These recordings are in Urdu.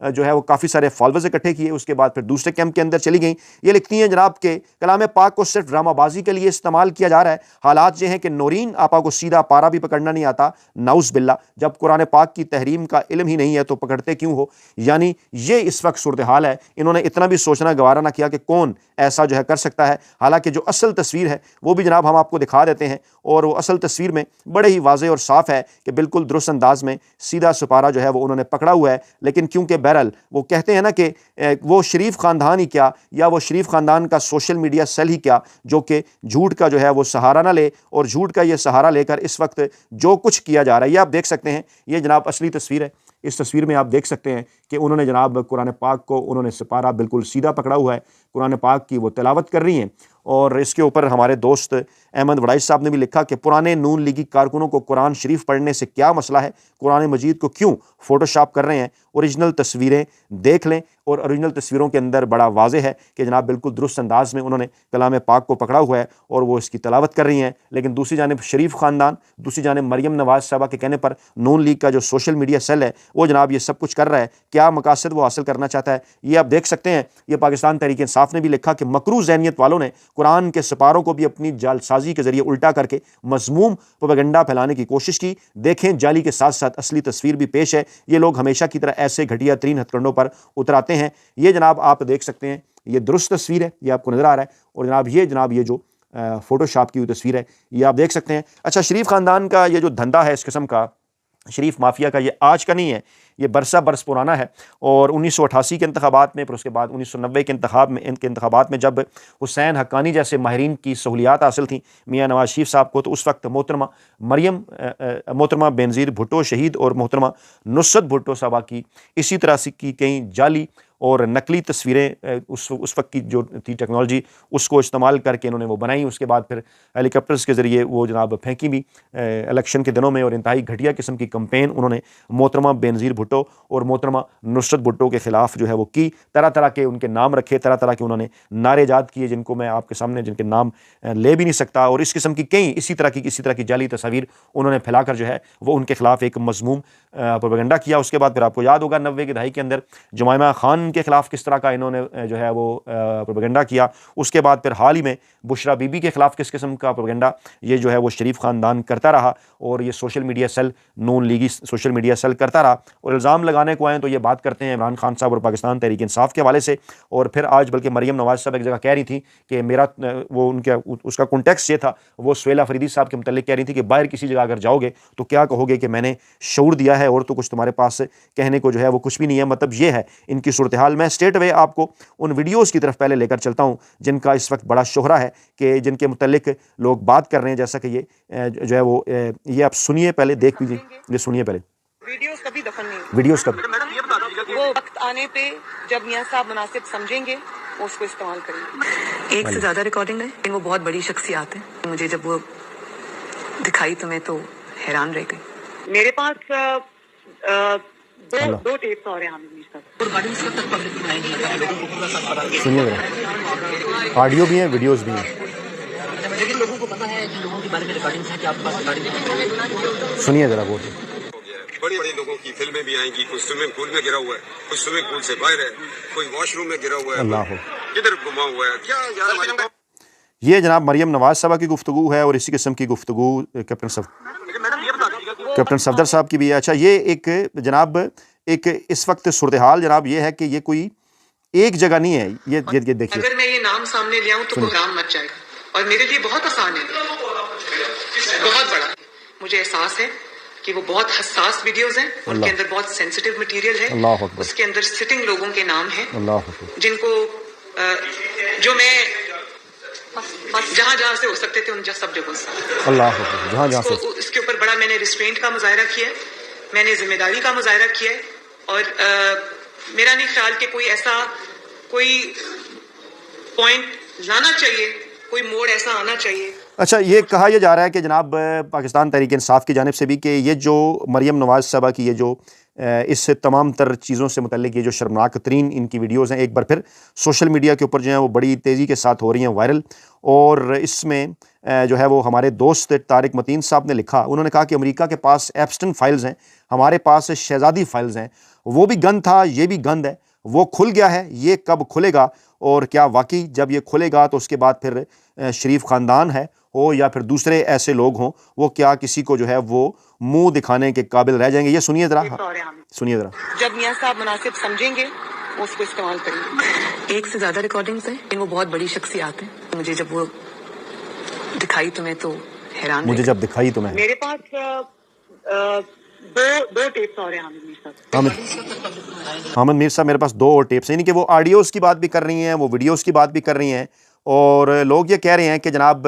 جو ہے وہ کافی سارے فالوورز اکٹھے کیے، اس کے بعد پھر دوسرے کیمپ کے اندر چلی گئیں۔ یہ لکھتی ہیں جناب کہ کلام پاک کو صرف ڈرامہ بازی کے لیے استعمال کیا جا رہا ہے۔ حالات یہ ہیں کہ نورین آپا کو سیدھا پارا بھی پکڑنا نہیں آتا، نعوذ باللہ، جب قرآن پاک کی تحریم کا علم ہی نہیں ہے تو پکڑتے کیوں ہو؟ یعنی یہ اس وقت صورتحال ہے۔ انہوں نے اتنا بھی سوچنا گوارا نہ کیا کہ کون ایسا جو ہے کر سکتا ہے، حالانکہ جو اصل تصویر ہے وہ بھی جناب ہم آپ کو دکھا دیتے ہیں، اور وہ اصل تصویر میں بڑے ہی واضح اور صاف ہے کہ بالکل درست انداز میں سیدھا سپارہ جو ہے وہ انہوں نے پکڑا ہوا ہے۔ لیکن کیونکہ بہرحال وہ کہتے ہیں نا کہ وہ شریف خاندان ہی کیا، یا وہ شریف خاندان کا سوشل میڈیا سیل ہی کیا، جو کہ جھوٹ کا جو ہے وہ سہارا نہ لے، اور جھوٹ کا یہ سہارا لے کر اس وقت جو کچھ کیا جا رہا ہے یہ آپ دیکھ سکتے ہیں۔ یہ جناب اصلی تصویر ہے۔ اس تصویر میں آپ دیکھ سکتے ہیں کہ انہوں نے جناب قرآن پاک کو انہوں نے سپارہ بالکل سیدھا پکڑا ہوا ہے، قرآن پاک کی وہ تلاوت کر رہی ہیں۔ اور اس کے اوپر ہمارے دوست احمد وڑائچ صاحب نے بھی لکھا کہ پرانے نون لیگی کارکنوں کو قرآن شریف پڑھنے سے کیا مسئلہ ہے، قرآن مجید کو کیوں فوٹو شاپ کر رہے ہیں؟ اوریجنل تصویریں دیکھ لیں، اور اوریجنل تصویروں کے اندر بڑا واضح ہے کہ جناب بالکل درست انداز میں انہوں نے کلام پاک کو پکڑا ہوا ہے اور وہ اس کی تلاوت کر رہی ہیں۔ لیکن دوسری جانب شریف خاندان، دوسری جانب مریم نواز صاحبہ کے کہنے پر نون لیگ کا جو سوشل میڈیا سیل ہے وہ جناب یہ سب کچھ کر رہا ہے۔ کیا مقاصد وہ حاصل کرنا چاہتا ہے یہ آپ دیکھ سکتے ہیں۔ یہ پاکستان تحریک انصاف نے بھی لکھا کہ مکروہ ذہنیت والوں نے قرآن کے سپاروں کو بھی اپنی جعل سازی کے ذریعے الٹا کر کے مذموم پروپیگنڈا پھیلانے کی کوشش کی۔ دیکھیں جعلی کے ساتھ ساتھ اصلی تصویر بھی پیش ہے۔ یہ لوگ ہمیشہ کی طرح ایسے گھٹیا ترین ہتھ کنڈوں پر اتراتے ہیں۔ یہ جناب آپ دیکھ سکتے ہیں، یہ درست تصویر ہے، یہ آپ کو نظر آ رہا ہے، اور جناب یہ جو فوٹو شاپ کی ہوئی تصویر ہے یہ آپ دیکھ سکتے ہیں۔ اچھا، شریف خاندان کا یہ جو دھندا ہے اس قسم کا، شریف مافیا کا، یہ آج کا نہیں ہے، یہ برسہ برس پرانا ہے۔ اور 1988 کے انتخابات میں، پھر اس کے بعد 1990 کے انتخابات میں جب حسین حقانی جیسے ماہرین کی سہولیات حاصل تھیں میاں نواز شریف صاحب کو، تو اس وقت محترمہ بینظیر بھٹو شہید اور محترمہ نصرت بھٹو صاحبہ کی اسی طرح سے کی کئی جعلی اور نقلی تصویریں اس وقت کی جو تھی ٹیکنالوجی اس کو استعمال کر کے انہوں نے وہ بنائی۔ اس کے بعد پھر ہیلی کاپٹرز کے ذریعے وہ جناب پھینکی بھی الیکشن کے دنوں میں، اور انتہائی گھٹیا قسم کی کمپین انہوں نے محترمہ بینظیر بھٹو اور محترمہ نصرت بھٹو کے خلاف جو ہے وہ کی۔ طرح طرح کے ان کے نام رکھے، طرح طرح کے انہوں نے نعرے ایجاد کیے جن کو میں آپ کے سامنے جن کے نام لے بھی نہیں سکتا، اور اس قسم کی کئی اسی طرح کی جعلی تصاویر انہوں نے پھیلا کر جو ہے وہ ان کے خلاف ایک مذموم پروپیگنڈا کیا۔ اس کے بعد پھر آپ کو یاد ہوگا 90 کی دہائی کے اندر جمائمہ خان کے خلاف کس طرح کا انہوں نے جو ہے وہ پروپیگنڈا کیا۔ اس کے بعد پھر حال ہی میں بشرا بی بی کے خلاف کس قسم کا پروپیگنڈا یہ جو ہے وہ شریف خاندان کرتا رہا، اور یہ سوشل میڈیا سیل، نون لیگی سوشل میڈیا سیل کرتا رہا، اور الزام لگانے کو آئیں تو یہ بات کرتے ہیں عمران خان صاحب اور پاکستان تحریک انصاف کے حوالے سے۔ اور پھر آج بلکہ مریم نواز صاحب ایک جگہ کہہ رہی تھی کہ اس کا کنٹیکسٹ یہ تھا، وہ سہیلہ فریدی صاحب کے متعلق کہہ رہی تھی کہ باہر کسی جگہ اگر جاؤ گے تو کیا کہو گے کہ میں نے شعور دیا ہے اور تو کچھ تمہارے پاس کہنے کو جو ہے وہ کچھ بھی نہیں ہے۔ مطلب یہ ہے ان کی صورتحال۔ میں اسٹریٹ اوے آپ کو ان ویڈیوز کی طرف پہلے لے کر چلتا ہوں جن کا اس وقت بڑا شہرہ ہے، کہ جن کے متعلق لوگ بات کر رہے ہیں، جیسا کہ یہ جو ہے وہ یہ آپ سنیے، پہلے دیکھ لیجیے، یہ سنیے پہلے۔ ویڈیوز کبھی دفن نہیں ہوئی، ویڈیوز کبھی وہ وقت آنے پہ جب میاں صاحب مناسب سمجھیں گے وہ اس کو استعمال کریں گے۔ ایک سے زیادہ ریکارڈنگ ہے، لیکن وہ بہت بڑی شخصیات ہیں۔ مجھے جب وہ دکھائی تو میں تو حیران رہ گئی۔ میرے پاس دو ٹیپس اور ہیں سنیے ذرا، آڈیو بھی ہیں ویڈیوز بھی ہیں، لیکن لوگوں کو پتا ہے کہ لوگوں کے بارے میں ریکارڈنگ ہے کہ آپ کے پاس ریکارڈنگ سنیے ذرا وہ۔ بڑی بڑی لوگوں کی فلمیں بھی آئیں گی، کوئی سوئمنگ پول میں گرا ہوا ہے، کوئی سوئمنگ پول سے باہر ہے، کوئی واش روم میں گرا ہوا ہے، اللہ ہو، کدھر گما ہوا ہے، کیا یار ہماری یہ جناب مریم نواز صاحبہ کی گفتگو ہے، اور اسی قسم کی گفتگو کیپٹن صفدر صاحب کی بھی ہے۔ اچھا، یہ ایک جناب ایک اس وقت صورتحال جناب یہ ہے کہ یہ کوئی ایک جگہ نہیں ہے، یہ دیکھیے۔ اگر میں یہ نام سامنے لے آؤں تو بحران مچ جائے گا، اور میرے لیے بہت آسان ہے، بہت بڑا۔ مجھے احساس ہے کہ وہ بہت حساس ویڈیوز ہیں، ان کے اندر بہت سینسیٹیو مٹیریل ہے، اس کے اندر سٹنگ لوگوں کے نام ہیں جن کو جو میں جہاں جہاں سے ہو سکتے تھے ان سب جگہوں سے جہاں سے اس کے اوپر بڑا میں نے ریسٹرینٹ کا مظاہرہ کیا ہے، میں نے ذمہ داری کا مظاہرہ کیا ہے، اور میرا نہیں خیال کہ کوئی پوائنٹ لانا چاہیے، کوئی موڑ ایسا آنا چاہیے۔ اچھا، یہ کہا یہ جا رہا ہے کہ جناب پاکستان تحریک انصاف کی جانب سے بھی کہ یہ جو مریم نواز صاحبہ کی یہ جو اس تمام تر چیزوں سے متعلق یہ جو شرمناک ترین ان کی ویڈیوز ہیں، ایک بار پھر سوشل میڈیا کے اوپر جو ہیں وہ بڑی تیزی کے ساتھ ہو رہی ہیں وائرل، اور اس میں جو ہے وہ ہمارے دوست طارق متین صاحب نے لکھا، انہوں نے کہا کہ امریکہ کے پاس ایپسٹن فائلز ہیں، ہمارے پاس شہزادی فائلز ہیں، وہ بھی گند تھا، یہ بھی گند ہے، وہ کھل گیا ہے، یہ کب کھلے گا، اور کیا واقعی جب یہ کھلے گا تو اس کے بعد پھر شریف خاندان ہے ہو یا پھر دوسرے ایسے لوگ ہوں، وہ کیا کسی کو جو ہے وہ منہ دکھانے کے قابل رہ جائیں گے؟ یہ سنیے ذرا، سنیے ذرا۔ جب میاں صاحب مناسب سمجھیں گے اس کو استعمال کریں گے۔ ایک سے زیادہ ریکارڈنگز ہیں، وہ بہت بڑی شخصیات ہیں، مجھے جب وہ دکھائی تمہیں تو حیران مجھے جب دکھائی تو میں، میرے پاس دو ٹیپس اور ہیں حامد میر صاحب۔ حامد میر صاحب میرے پاس 2 اور ٹیپس ہیں، یعنی کہ وہ آڈیوز کی بات بھی کر رہی ہیں، وہ ویڈیوز کی بات بھی کر رہی ہیں، اور لوگ یہ کہہ رہے ہیں کہ جناب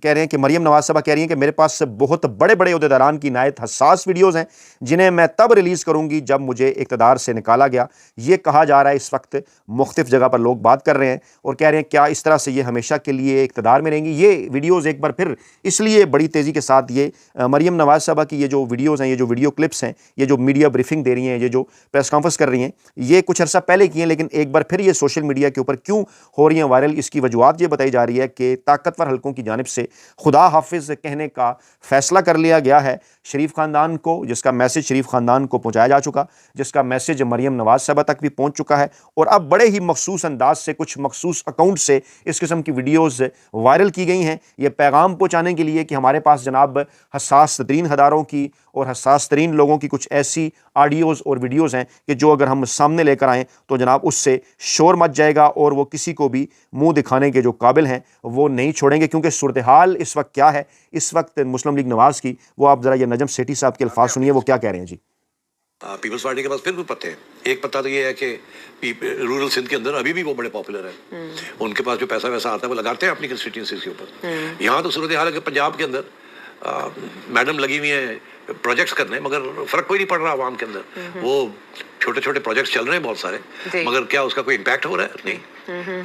کہہ رہے ہیں کہ مریم نواز صاحبہ کہہ رہی ہیں کہ میرے پاس بہت بڑے بڑے عہدیداران کی نہایت حساس ویڈیوز ہیں جنہیں میں تب ریلیز کروں گی جب مجھے اقتدار سے نکالا گیا۔ یہ کہا جا رہا ہے اس وقت، مختلف جگہ پر لوگ بات کر رہے ہیں اور کہہ رہے ہیں کیا اس طرح سے یہ ہمیشہ کے لیے اقتدار میں رہیں گی؟ یہ ویڈیوز ایک بار پھر اس لیے بڑی تیزی کے ساتھ یہ مریم نواز صاحبہ کی یہ جو ویڈیوز ہیں، یہ جو ویڈیو کلپس ہیں، یہ جو میڈیا بریفنگ دے رہی ہیں، یہ جو پریس کانفرنس کر رہی ہیں، یہ کچھ عرصہ پہلے کی ہیں، لیکن ایک بار پھر یہ سوشل میڈیا کے اوپر کیوں ہو رہی ہیں وائرل؟ اس کی وجوہات یہ بتائی جا رہی ہے کہ طاقتور حلقوں کی جانب سے خدا حافظ کہنے کا فیصلہ کر لیا گیا ہے شریف خاندان کو، جس کا میسج شریف خاندان کو پہنچایا جا چکا، جس کا میسج مریم نواز صاحبہ تک بھی پہنچ چکا ہے، اور اب بڑے ہی مخصوص انداز سے کچھ مخصوص اکاؤنٹ سے اس قسم کی ویڈیوز وائرل کی گئی ہیں، یہ پیغام پہنچانے کے لیے کہ ہمارے پاس جناب حساس ترین اداروں کی اور حساس ترین لوگوں کی کچھ ایسی آڈیوز اور ویڈیوز ہیں کہ جو اگر ہم سامنے لے کر آئیں تو جناب اس سے شور مچ جائے گا اور وہ کسی کو بھی منہ دکھانے کے جو قابل ہیں وہ نہیں چھوڑیں گے، کیونکہ صورتحال اس وقت کیا ہے؟ اس وقت مسلم لیگ نواز کی، وہ آپ ذرا یہ نجم سیٹھی صاحب کے الفاظ سنیے، وہ کیا کہہ رہے ہیں جی۔ پیپلز پارٹی کے پاس پھر بھی پتے ہیں۔ ایک پتہ تو یہ ہے کہ رورل سندھ کے اندر ابھی بھی وہ بڑے پاپولر ہیں، ان کے پاس جو پیسہ ویسا آتا ہے وہ لگاتے ہیں اپنی کنسٹیٹوئنسیز کے اوپر۔ یہاں تو صورتحال ہے کہ پنجاب کے اندر میڈم لگی ہوئی ہیں پروجیکٹس کرنے، مگر فرق کوئی نہیں پڑ رہا عوام کے اندر۔ وہ چھوٹے چھوٹے پروجیکٹس چل رہے ہیں بہت سارے، مگر کیا اس کا کوئی امپیکٹ ہو رہا ہے؟ نہیں،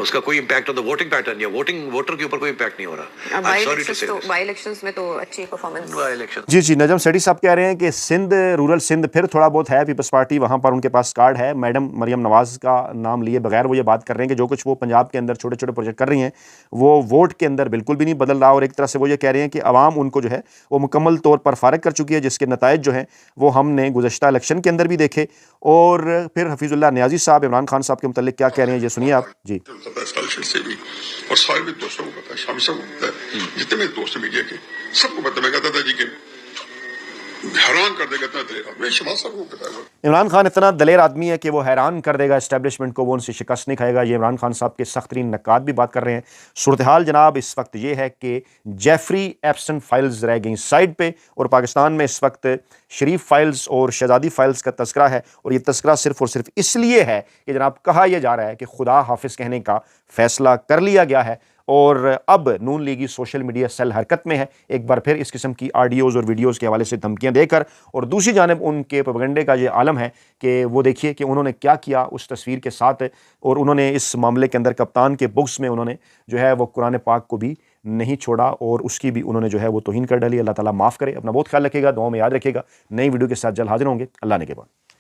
اس کا کوئی impact on the voting pattern یا ووٹر کے اوپر کوئی امپیکٹ نہیں ہو رہا۔ بائی الیکشنز میں تو اچھی پرفارمنس۔ جی نجم سیٹھی صاحب کہہ رہے ہیں کہ سندھ، رورل سندھ پھر تھوڑا بہت ہے، پیپلز پارٹی وہاں پر ان کے پاس کارڈ ہے، میڈم مریم نواز کا نام لیے بغیر وہ یہ بات کر رہے ہیں کہ جو کچھ وہ پنجاب کے اندر چھوٹے چھوٹے پروجیکٹ کر رہی ہیں وہ ووٹ کے اندر بالکل بھی نہیں بدل رہا، اور ایک طرح سے وہ یہ کہہ رہے ہیں کہ عوام ان کو جو ہے وہ مکمل طور پر فارغ کر چکی ہے، جس کے نتائج جو ہیں وہ ہم نے گزشتہ الیکشن کے اندر بھی دیکھے۔ اور پھر حفیظ اللہ نیازی صاحب عمران خان صاحب کے متعلق کیا کہہ رہے ہیں، یہ سنیے آپ جی۔ اور سارے میرے دوستوں کو پتا ہے، شامی صاحب کو پتا ہے، جتنے میرے دوست ہیں میڈیا کے سب کو پتا ہے۔ میں کہتا تھا جی کہ حیران کر دے گا اتنا دلیر آدمی، شہباز صاحب کو پتا ہے۔ عمران خان اتنا دلیر آدمی ہے کہ وہ حیران کر دے گا اسٹیبلشمنٹ کو، وہ ان سے شکست نہیں کھائے گا۔ یہ عمران خان صاحب کے سخت ترین نقاد بھی بات کر رہے ہیں۔ صورتحال جناب اس وقت یہ ہے کہ جیفری ایپسٹن فائلز رہ گئیں سائڈ پہ، اور پاکستان میں اس وقت شریف فائلز اور شہزادی فائلز کا تذکرہ ہے، اور یہ تذکرہ صرف اور صرف اس لیے ہے کہ جناب کہا یہ جا رہا ہے کہ خدا حافظ کہنے کا فیصلہ کر لیا گیا ہے، اور اب نون لیگی سوشل میڈیا سیل حرکت میں ہے، ایک بار پھر اس قسم کی آڈیوز اور ویڈیوز کے حوالے سے دھمکیاں دے کر، اور دوسری جانب ان کے پروپیگنڈے کا یہ عالم ہے کہ وہ دیکھیے کہ انہوں نے کیا کیا اس تصویر کے ساتھ، اور انہوں نے اس معاملے کے اندر کپتان کے بکس میں انہوں نے جو ہے وہ قرآن پاک کو بھی نہیں چھوڑا، اور اس کی بھی انہوں نے جو ہے وہ توہین کر ڈالی۔ اللہ تعالیٰ معاف کرے، اپنا بہت خیال رکھے گا، دعاؤں میں یاد رکھے گا۔ نئی ویڈیو کے ساتھ جلد حاضر ہوں گے، اللہ نے کے بعد۔